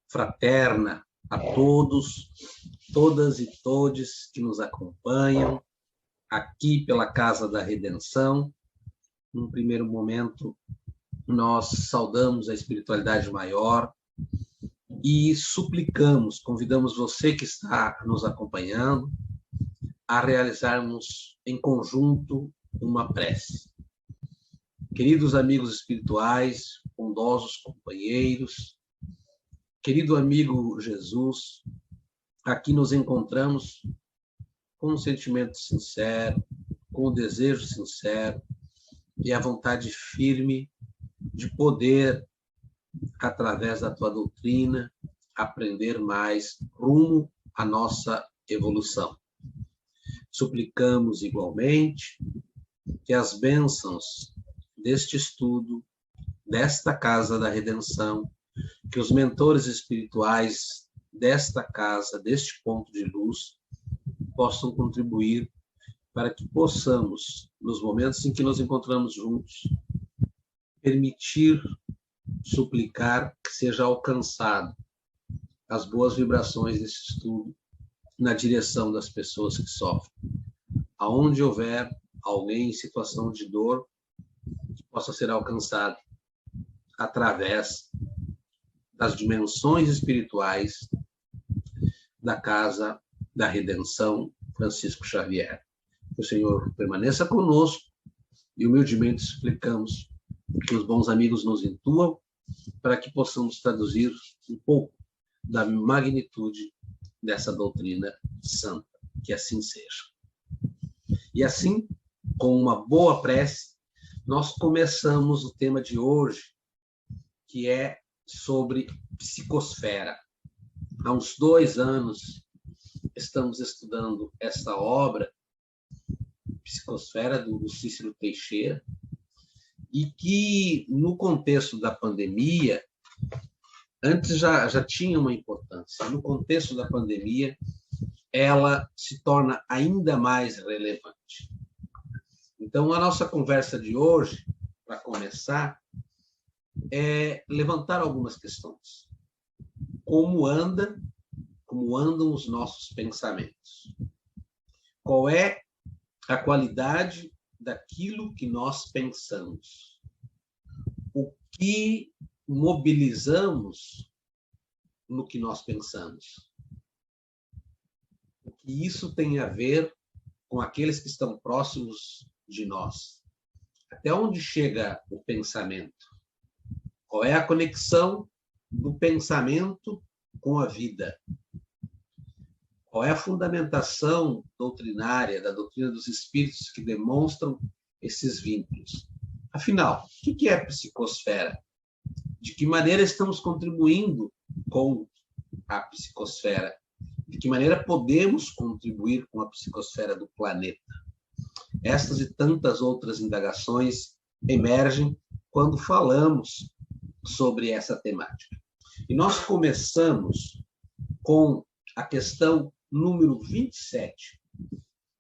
fraterna a todos, todas e todes que nos acompanham aqui pela Casa da Redenção. Num primeiro momento, nós saudamos a espiritualidade maior e suplicamos, convidamos você que está nos acompanhando a realizarmos em conjunto uma prece. Queridos amigos espirituais, bondosos companheiros, querido amigo Jesus, aqui nos encontramos com um sentimento sincero, com um desejo sincero e a vontade firme de poder, através da tua doutrina, aprender mais rumo à nossa evolução. Suplicamos igualmente que as bênçãos deste estudo, desta Casa da Redenção, que os mentores espirituais desta casa, deste ponto de luz, possam contribuir para que possamos, nos momentos em que nos encontramos juntos, permitir, suplicar que seja alcançado as boas vibrações desse estudo na direção das pessoas que sofrem. Aonde houver alguém em situação de dor, que possa ser alcançado através das dimensões espirituais da Casa da Redenção Francisco Xavier. Que o Senhor permaneça conosco e humildemente suplicamos que os bons amigos nos intuam para que possamos traduzir um pouco da magnitude dessa doutrina santa. Que assim seja. E assim, com uma boa prece, nós começamos o tema de hoje, que é sobre psicosfera. Há uns 2 anos estamos estudando essa obra, Psicosfera, do Cícero Teixeira, e que, no contexto da pandemia, antes já tinha uma importância. No contexto da pandemia, ela se torna ainda mais relevante. Então, a nossa conversa de hoje, para começar, é levantar algumas questões. Como andam os nossos pensamentos? Qual é a qualidade daquilo que nós pensamos? O que mobilizamos no que nós pensamos? O que isso tem a ver com aqueles que estão próximos de nós? Até onde chega o pensamento? Qual é a conexão do pensamento com a vida? Qual é a fundamentação doutrinária da doutrina dos espíritos que demonstram esses vínculos? Afinal, o que é psicosfera? De que maneira estamos contribuindo com a psicosfera? De que maneira podemos contribuir com a psicosfera do planeta? Estas e tantas outras indagações emergem quando falamos sobre essa temática. E nós começamos com a questão número 27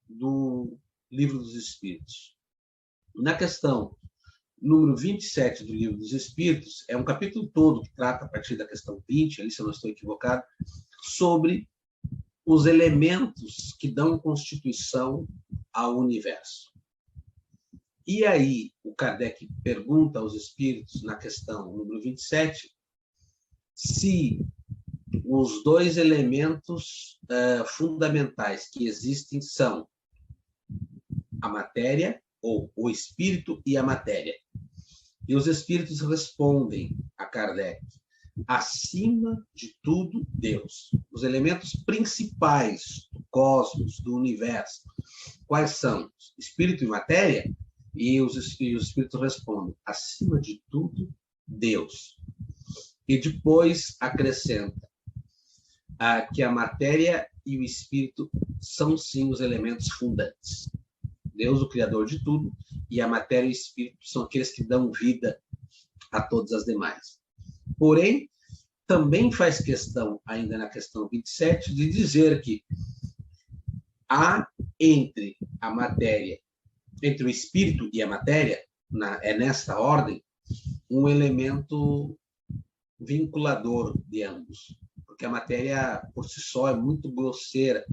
do Livro dos Espíritos. Na questão número 27 do Livro dos Espíritos, é um capítulo todo que trata, a partir da questão 20, ali, se eu não estou equivocado, sobre os elementos que dão constituição ao universo. E aí, o Kardec pergunta aos espíritos, na questão número 27, se os 2 elementos fundamentais que existem são a matéria, ou o espírito e a matéria. E os espíritos respondem a Kardec: acima de tudo, Deus. Os elementos principais do cosmos, do universo, quais são? Espírito e matéria? E os espíritos respondem: acima de tudo, Deus. E depois acrescenta que a matéria e o espírito são, sim, os elementos fundantes. Deus, o Criador de tudo, e a matéria e o espírito são aqueles que dão vida a todas as demais. Porém, também faz questão, ainda na questão 27, de dizer que há entre a matéria, entre o espírito e a matéria, é nesta ordem, um elemento vinculador de ambos, porque a matéria por si só é muito grosseira.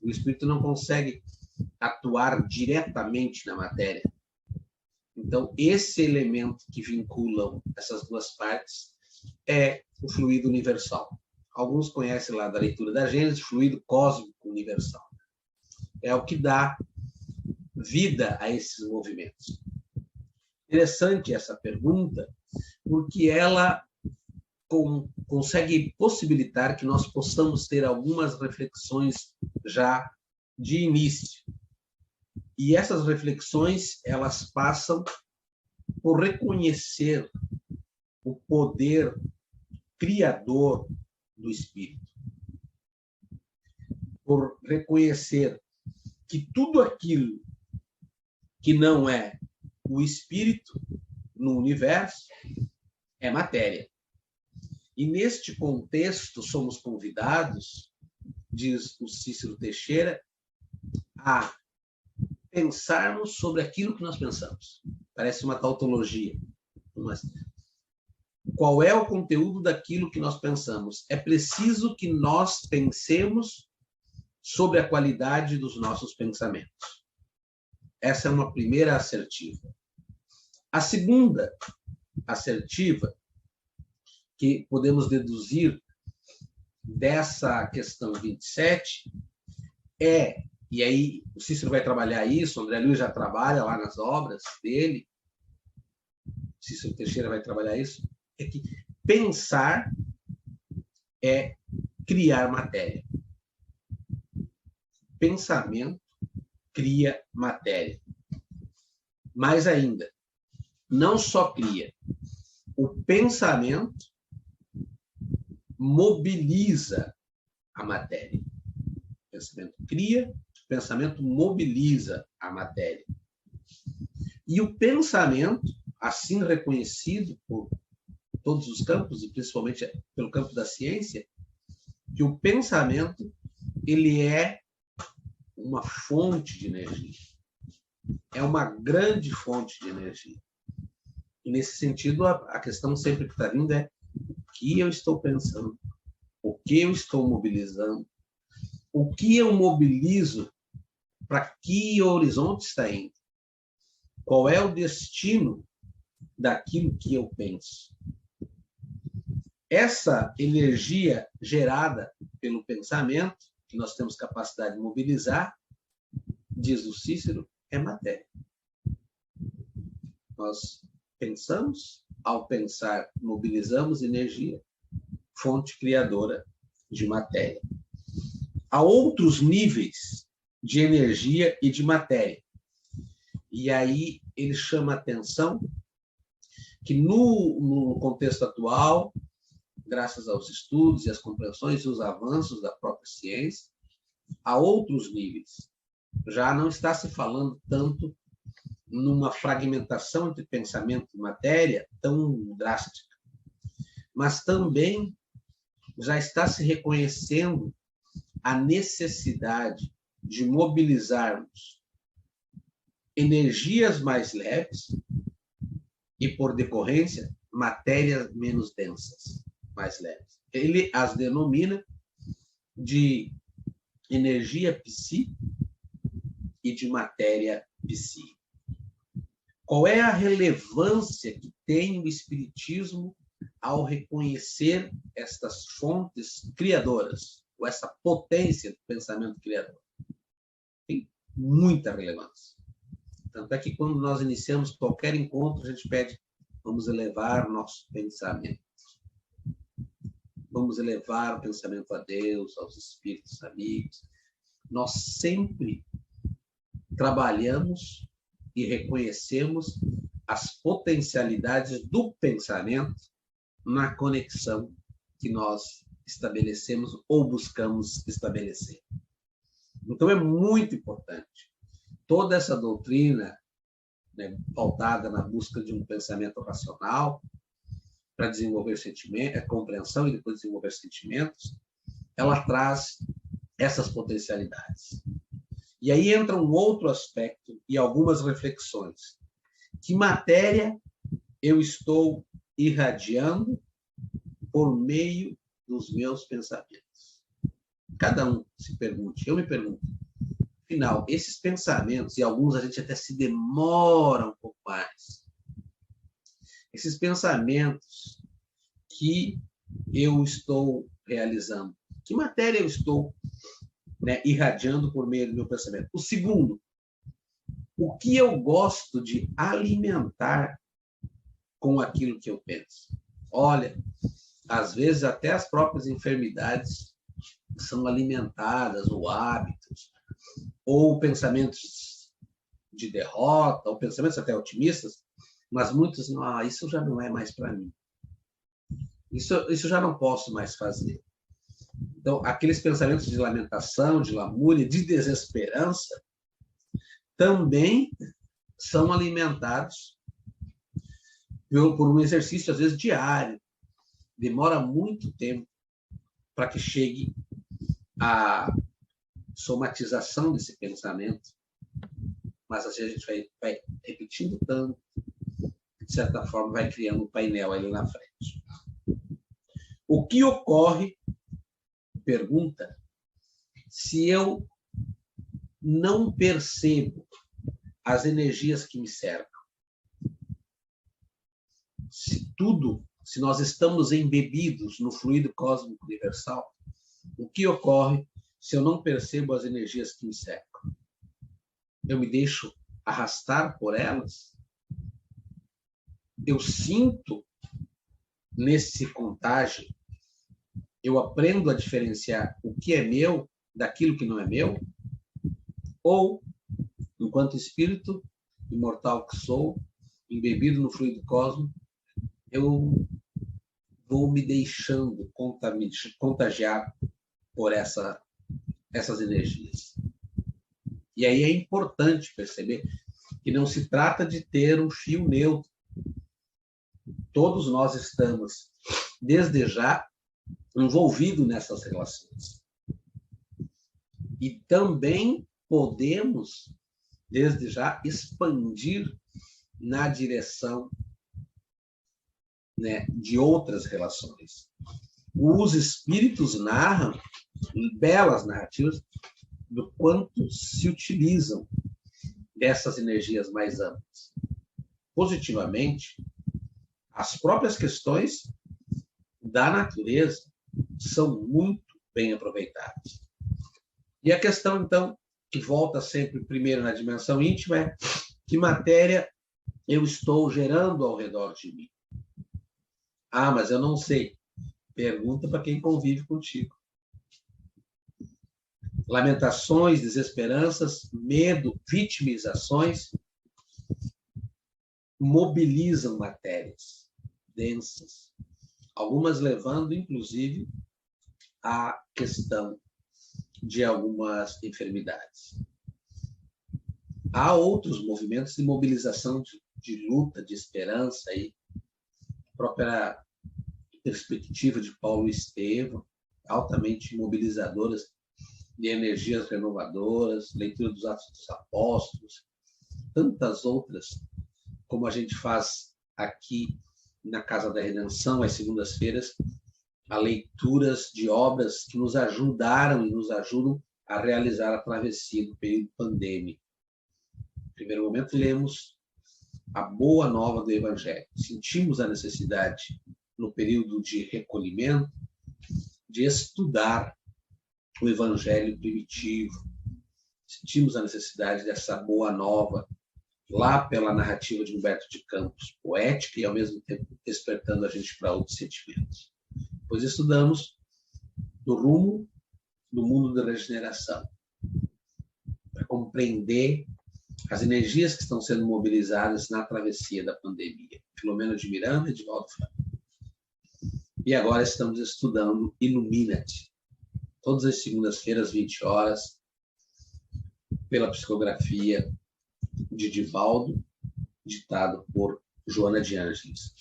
O espírito não consegue atuar diretamente na matéria. Então, esse elemento que vinculam essas duas partes é o fluido universal. Alguns conhecem lá da leitura da Gênesis, fluido cósmico universal. É o que dá vida a esses movimentos. Interessante essa pergunta, porque ela consegue possibilitar que nós possamos ter algumas reflexões já de início. E essas reflexões, elas passam por reconhecer o poder criador do espírito. Por reconhecer que tudo aquilo que não é o espírito no universo é matéria. E neste contexto somos convidados, diz o Cícero Teixeira, a pensarmos sobre aquilo que nós pensamos. Parece uma tautologia. Mas qual é o conteúdo daquilo que nós pensamos? É preciso que nós pensemos sobre a qualidade dos nossos pensamentos. Essa é uma primeira assertiva. A segunda assertiva, que podemos deduzir dessa questão 27, e aí o Cícero vai trabalhar isso, o André Luiz já trabalha lá nas obras dele, o Cícero Teixeira vai trabalhar isso, é que pensar é criar matéria. Pensamento cria matéria. Mais ainda, não só cria, o pensamento mobiliza a matéria. O pensamento cria, o pensamento mobiliza a matéria. E o pensamento, assim reconhecido por todos os campos, e principalmente pelo campo da ciência, que o pensamento ele é uma fonte de energia. É uma grande fonte de energia. E, nesse sentido, a questão sempre que está vindo é o que eu estou pensando, o que eu estou mobilizando, o que eu mobilizo, para que horizonte está indo, qual é o destino daquilo que eu penso. Essa energia gerada pelo pensamento, que nós temos capacidade de mobilizar, diz o Cícero, é matéria. Nós pensamos, ao pensar, mobilizamos energia, fonte criadora de matéria. Há outros níveis de energia e de matéria. E aí ele chama a atenção que no contexto atual, graças aos estudos e às compreensões e os avanços da própria ciência, há outros níveis. Já não está se falando tanto numa fragmentação entre pensamento e matéria tão drástica, mas também já está se reconhecendo a necessidade de mobilizarmos energias mais leves e, por decorrência, matérias menos densas, mais leves. Ele as denomina de energia psi e de matéria psi. Qual é a relevância que tem o Espiritismo ao reconhecer estas fontes criadoras, ou essa potência do pensamento criador? Tem muita relevância. Tanto é que quando nós iniciamos qualquer encontro, a gente pede, vamos elevar nosso pensamento. Vamos elevar o pensamento a Deus, aos espíritos amigos. Nós sempre trabalhamos e reconhecemos as potencialidades do pensamento na conexão que nós estabelecemos ou buscamos estabelecer. Então, é muito importante. Toda essa doutrina, né, pautada na busca de um pensamento racional, para desenvolver sentimento, compreensão e depois desenvolver sentimentos, ela traz essas potencialidades. E aí entra um outro aspecto e algumas reflexões. Que matéria eu estou irradiando por meio dos meus pensamentos. Cada um se pergunte, eu me pergunto. Afinal, esses pensamentos, e alguns a gente até se demora um pouco mais, esses pensamentos que eu estou realizando, que matéria eu estou, irradiando por meio do meu pensamento. O segundo, o que eu gosto de alimentar com aquilo que eu penso. Olha, às vezes até as próprias enfermidades são alimentadas, ou hábitos, ou pensamentos de derrota, ou pensamentos até otimistas, mas muitos, isso já não é mais para mim. Isso já não posso mais fazer. Então, aqueles pensamentos de lamentação, de lamúria, de desesperança, também são alimentados por um exercício, às vezes, diário. Demora muito tempo para que chegue a somatização desse pensamento, mas assim a gente vai repetindo tanto, que, de certa forma, vai criando um painel ali na frente. O que ocorre, pergunta, se eu não percebo as energias que me cercam? Se nós estamos embebidos no fluido cósmico universal, o que ocorre se eu não percebo as energias que me cercam? Eu me deixo arrastar por elas? Eu sinto nesse contágio? Eu aprendo a diferenciar o que é meu daquilo que não é meu? Ou, enquanto espírito imortal que sou, embebido no fluido cósmico, eu vou me deixando contagiar por essas energias? E aí é importante perceber que não se trata de ter um fio neutro. Todos nós estamos, desde já, envolvidos nessas relações. E também podemos, desde já, expandir na direção, de outras relações. Os espíritos narram belas narrativas do quanto se utilizam dessas energias mais amplas. Positivamente, as próprias questões da natureza são muito bem aproveitadas. E a questão, então, que volta sempre primeiro na dimensão íntima é: que matéria eu estou gerando ao redor de mim? Mas eu não sei. Pergunta para quem convive contigo. Lamentações, desesperanças, medo, vitimizações mobilizam matérias densas, algumas levando, inclusive, à questão de algumas enfermidades. Há outros movimentos de mobilização, de luta, de esperança, aí, a própria perspectiva de Paulo Estevam, altamente mobilizadoras de energias renovadoras, leitura dos Atos dos Apóstolos, tantas outras, como a gente faz aqui na Casa da Redenção, às segundas-feiras, a leituras de obras que nos ajudaram e nos ajudam a realizar a travessia do período pandêmico. No primeiro momento, lemos a boa nova do Evangelho. Sentimos a necessidade, no período de recolhimento, de estudar o Evangelho primitivo. Sentimos a necessidade dessa boa nova, lá pela narrativa de Humberto de Campos, poética e, ao mesmo tempo, despertando a gente para outros sentimentos. Pois estudamos do rumo do mundo da regeneração, para compreender as energias que estão sendo mobilizadas na travessia da pandemia. Filomeno de Miranda e Divaldo Franco. E agora estamos estudando Ilumina-te, todas as segundas-feiras, 20 horas, pela psicografia de Divaldo, ditado por Joana de Ângeles.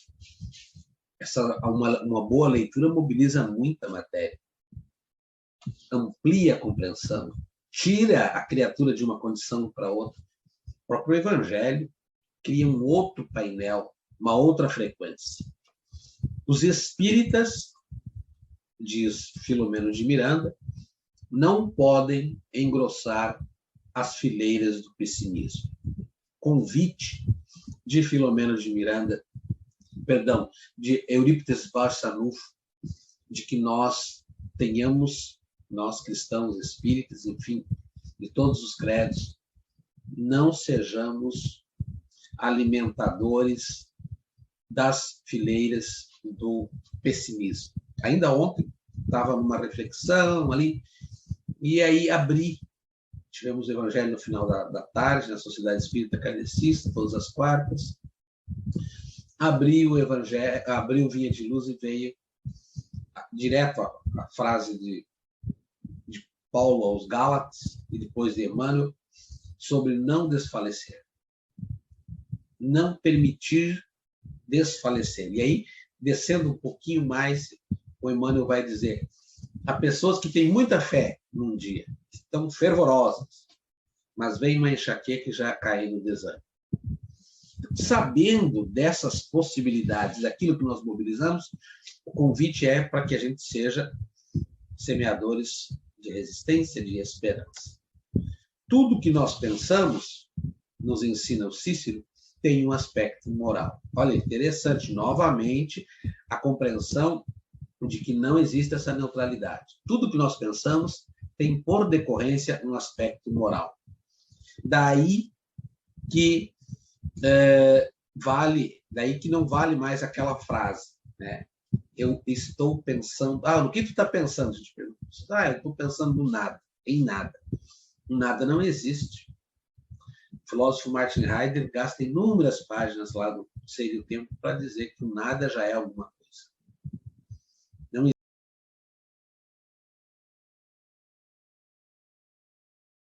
Uma boa leitura mobiliza muita matéria, amplia a compreensão, tira a criatura de uma condição para outra. O próprio Evangelho cria um outro painel, uma outra frequência. Os espíritas diz Filomeno de Miranda, não podem engrossar as fileiras do pessimismo. Convite de Filomeno de Miranda, perdão, de Eurípides Barçanufo, de que nós tenhamos, nós cristãos, espíritas, enfim, de todos os credos, não sejamos alimentadores das fileiras do pessimismo. Ainda ontem estava numa reflexão ali, e aí tivemos o Evangelho no final da tarde, na Sociedade Espírita Kardecista, todas as quartas, abri o Evangelho, abri o Vinha de Luz e veio direto a frase de Paulo aos Gálatas, e depois de Emmanuel, sobre não desfalecer. Não permitir desfalecer. E aí, descendo um pouquinho mais, o Emmanuel vai dizer: há pessoas que têm muita fé num dia, estão fervorosas, mas vem uma enxaqueca e já caem no desânimo. Sabendo dessas possibilidades, daquilo que nós mobilizamos, o convite é para que a gente seja semeadores de resistência, de esperança. Tudo que nós pensamos, nos ensina o Cícero, tem um aspecto moral. Olha, interessante, novamente, a compreensão de que não existe essa neutralidade. Tudo que nós pensamos tem, por decorrência, um aspecto moral. Daí que daí que não vale mais aquela frase, né? Eu estou pensando... no que tu está pensando? A gente pergunta. Eu estou pensando no nada, em nada. O nada não existe. O filósofo Martin Heidegger gasta inúmeras páginas lá do Ser e o Tempo para dizer que o nada já é alguma